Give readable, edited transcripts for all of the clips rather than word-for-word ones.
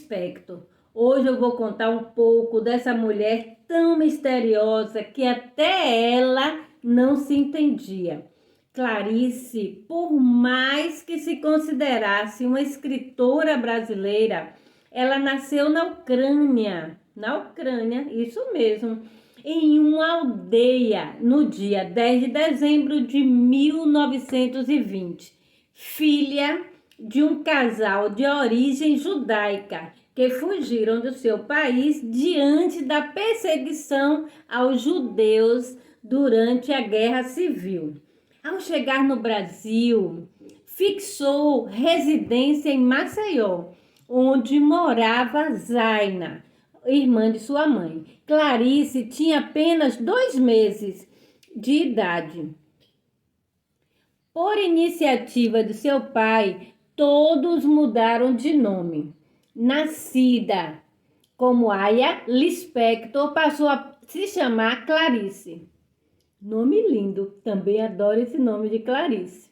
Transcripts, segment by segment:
Lispector. Hoje eu vou contar um pouco dessa mulher tão misteriosa que até ela não se entendia. Clarice, por mais que se considerasse uma escritora brasileira, ela nasceu na Ucrânia, isso mesmo, em uma aldeia no dia 10 de dezembro de 1920, filha de um casal de origem judaica que fugiram do seu país diante da perseguição aos judeus durante a Guerra Civil. Ao chegar no Brasil, fixou residência em Maceió, onde morava Zaina, irmã de sua mãe. Clarice tinha apenas 2 meses de idade. Por iniciativa de seu pai, todos mudaram de nome. Nascida como Aya Lispector, passou a se chamar Clarice. Nome lindo, também adoro esse nome de Clarice.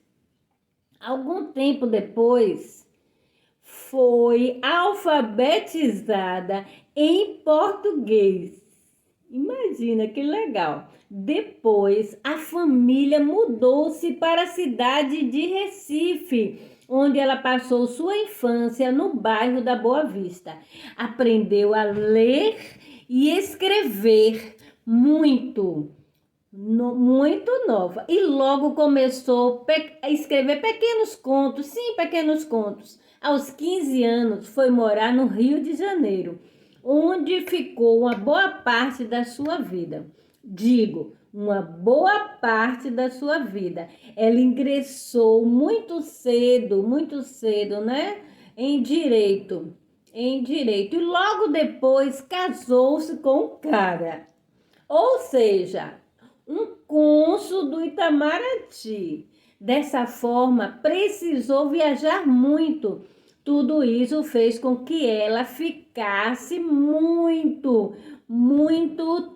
Algum tempo depois, foi alfabetizada em português. Imagina que legal. Depois, a família mudou-se para a cidade de Recife, onde ela passou sua infância no bairro da Boa Vista. Aprendeu a ler e escrever muito nova. E logo começou a escrever pequenos contos, pequenos contos. Aos 15 anos, foi morar no Rio de Janeiro, onde ficou uma boa parte da sua vida. Uma boa parte da sua vida. Ela ingressou muito cedo, né? Em direito. E logo depois casou-se com um cara. Ou seja, um cônsul do Itamaraty. Dessa forma, precisou viajar muito. Tudo isso fez com que ela ficasse muito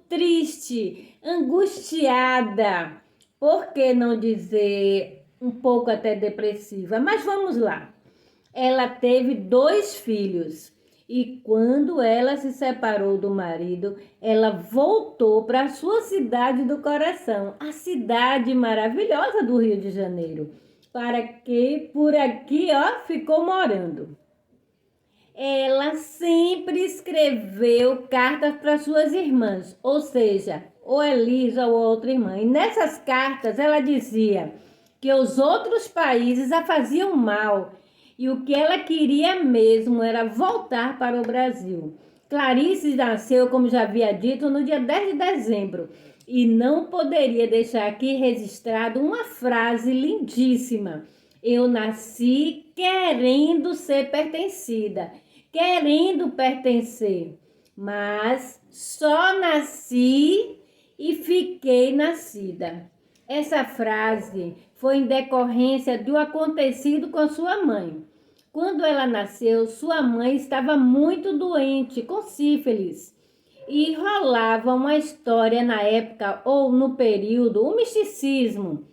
triste, angustiada, por que não dizer um pouco até depressiva? Mas vamos lá. Ela teve 2 filhos e quando ela se separou do marido, ela voltou para a sua cidade do coração, a cidade maravilhosa do Rio de Janeiro, para que por aqui, ficou morando. Ela sempre escreveu cartas para suas irmãs, ou seja, ou Elisa ou outra irmã. E nessas cartas ela dizia que os outros países a faziam mal e o que ela queria mesmo era voltar para o Brasil. Clarice nasceu, como já havia dito, no dia 10 de dezembro e não poderia deixar aqui registrado uma frase lindíssima. Eu nasci querendo ser pertencida, querendo pertencer, mas só nasci e fiquei nascida. Essa frase foi em decorrência do acontecido com sua mãe. Quando ela nasceu, sua mãe estava muito doente, com sífilis, e rolava uma história na época, ou no período, o misticismo,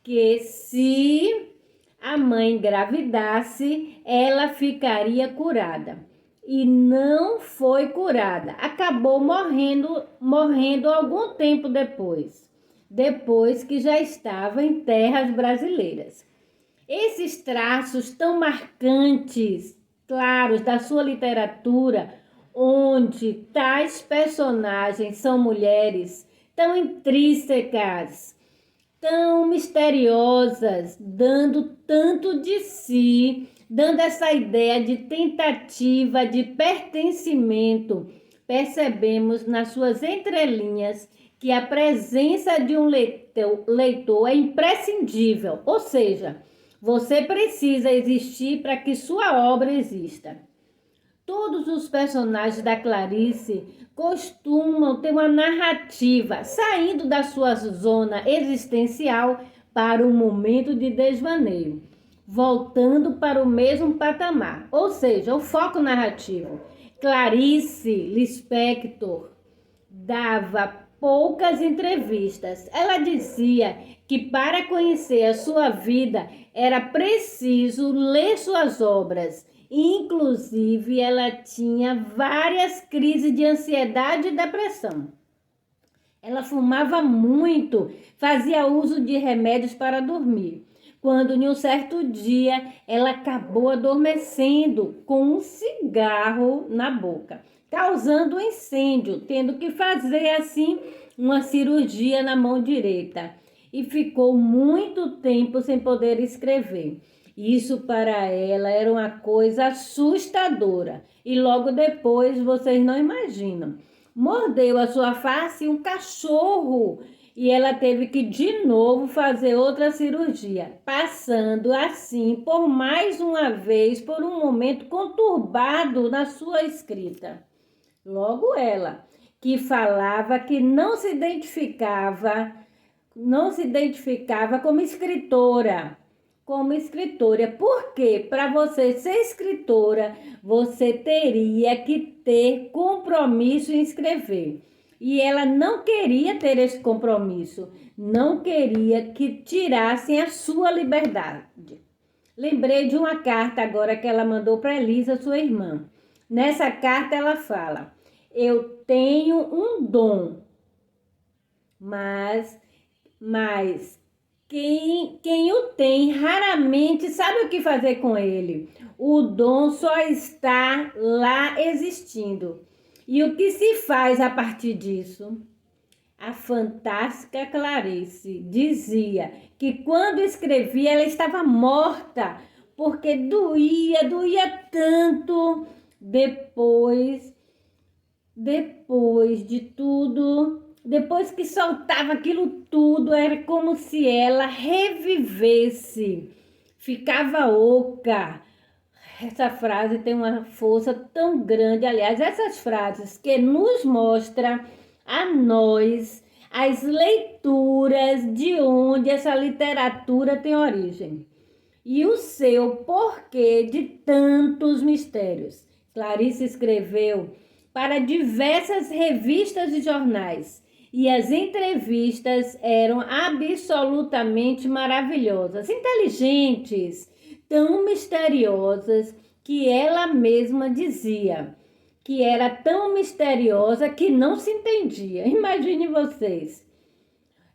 que se a mãe engravidasse, ela ficaria curada. E não foi curada. Acabou morrendo algum tempo depois que já estava em terras brasileiras. Esses traços tão marcantes, claros, da sua literatura, onde tais personagens são mulheres tão intrínsecas, tão misteriosas, dando tanto de si, dando essa ideia de tentativa de pertencimento, percebemos nas suas entrelinhas que a presença de um leitor é imprescindível, ou seja, você precisa existir para que sua obra exista. Todos os personagens da Clarice costumam ter uma narrativa saindo da sua zona existencial para um momento de desvaneio, voltando para o mesmo patamar, ou seja, o foco narrativo. Clarice Lispector dava poucas entrevistas. Ela dizia que para conhecer a sua vida era preciso ler suas obras Inclusive, ela tinha várias crises de ansiedade e depressão. Ela fumava muito, fazia uso de remédios para dormir. Quando, em um certo dia, ela acabou adormecendo com um cigarro na boca, causando um incêndio, tendo que fazer, assim, uma cirurgia na mão direita. E ficou muito tempo sem poder escrever. Isso para ela era uma coisa assustadora. E logo depois, vocês não imaginam, mordeu a sua face um cachorro e ela teve que de novo fazer outra cirurgia, passando assim por mais uma vez por um momento conturbado na sua escrita. Logo ela, que falava que não se identificava como escritora, porque para você ser escritora, você teria que ter compromisso em escrever. E ela não queria ter esse compromisso, não queria que tirassem a sua liberdade. Lembrei de uma carta agora que ela mandou para Elisa, sua irmã. Nessa carta ela fala: eu tenho um dom, mas quem o tem raramente sabe o que fazer com ele. O dom só está lá existindo. E o que se faz a partir disso? A fantástica Clarice dizia que quando escrevia ela estava morta, porque doía tanto. Depois de tudo, depois que soltava aquilo tudo, era como se ela revivesse, ficava oca. Essa frase tem uma força tão grande. Aliás, essas frases que nos mostram a nós as leituras de onde essa literatura tem origem e o seu porquê de tantos mistérios. Clarice escreveu para diversas revistas e jornais e as entrevistas eram absolutamente maravilhosas, inteligentes, tão misteriosas que ela mesma dizia que era tão misteriosa que não se entendia. Imagine vocês.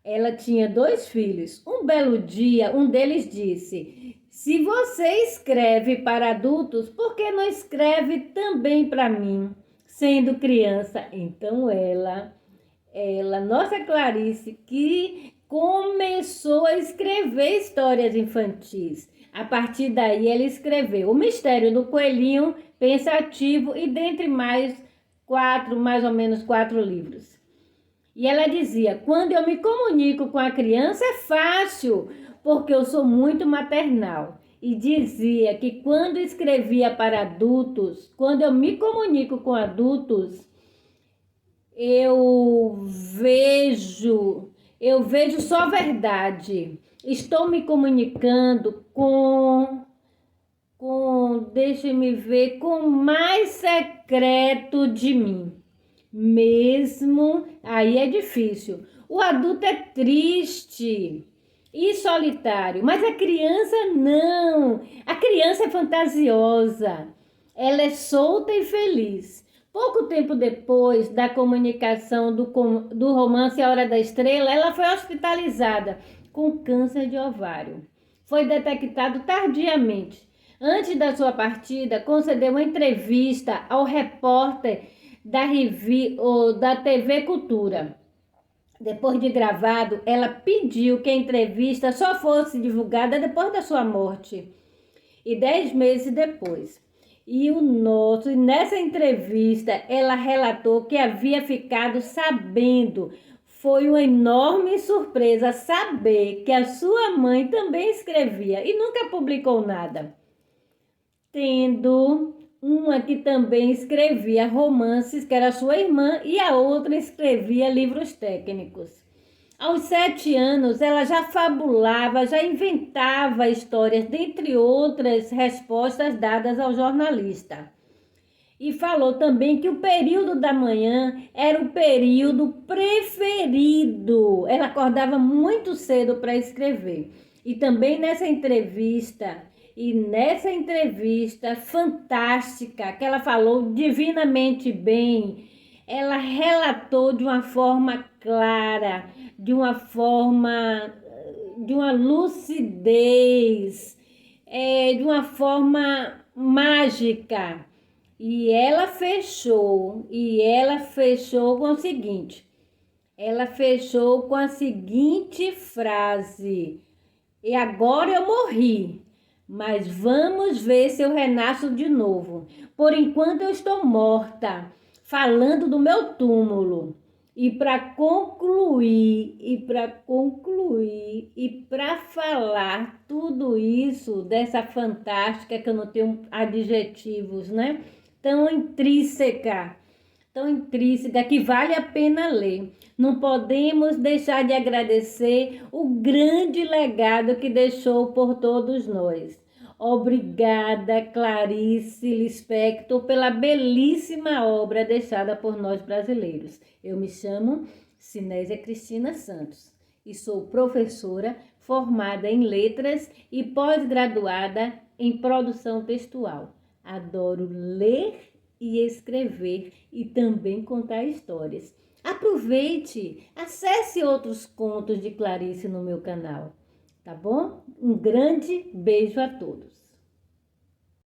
Ela tinha 2 filhos. Um belo dia, um deles disse: se você escreve para adultos, por que não escreve também para mim, sendo criança? Então nossa Clarice, que começou a escrever histórias infantis. A partir daí, ela escreveu O Mistério do Coelhinho Pensativo e dentre mais ou menos 4 livros. E ela dizia: quando eu me comunico com a criança é fácil, porque eu sou muito maternal. E dizia que quando escrevia para adultos, quando eu me comunico com adultos, eu vejo só verdade. Estou me comunicando deixe-me ver, com o mais secreto de mim. Mesmo aí é difícil. O adulto é triste e solitário, mas a criança não. A criança é fantasiosa. Ela é solta e feliz. Pouco tempo depois da comunicação do romance A Hora da Estrela, ela foi hospitalizada com câncer de ovário. Foi detectado tardiamente. Antes da sua partida, concedeu uma entrevista ao repórter da TV Cultura. Depois de gravado, ela pediu que a entrevista só fosse divulgada depois da sua morte. E 10 meses depois. E nessa entrevista, ela relatou que havia ficado sabendo. Foi uma enorme surpresa saber que a sua mãe também escrevia e nunca publicou nada. Tendo uma que também escrevia romances, que era sua irmã, e a outra escrevia livros técnicos. Aos 7 anos, ela já fabulava, já inventava histórias, dentre outras respostas dadas ao jornalista. E falou também que o período da manhã era o período preferido. Ela acordava muito cedo para escrever. E também nessa entrevista, E nessa entrevista fantástica, que ela falou divinamente bem, ela relatou de uma forma clara, de uma lucidez, de uma forma mágica. E ela fechou com o seguinte, ela fechou com a seguinte frase: e agora eu morri, mas vamos ver se eu renasço de novo. Por enquanto eu estou morta, falando do meu túmulo. E para concluir, e para falar tudo isso dessa fantástica, que eu não tenho adjetivos, né? Tão intrínseca que vale a pena ler. Não podemos deixar de agradecer o grande legado que deixou por todos nós. Obrigada, Clarice Lispector, pela belíssima obra deixada por nós brasileiros. Eu me chamo Cinésia Cristina Santos e sou professora formada em letras e pós-graduada em produção textual. Adoro ler e escrever e também contar histórias. Aproveite, acesse outros contos de Clarice no meu canal, tá bom? Um grande beijo a todos.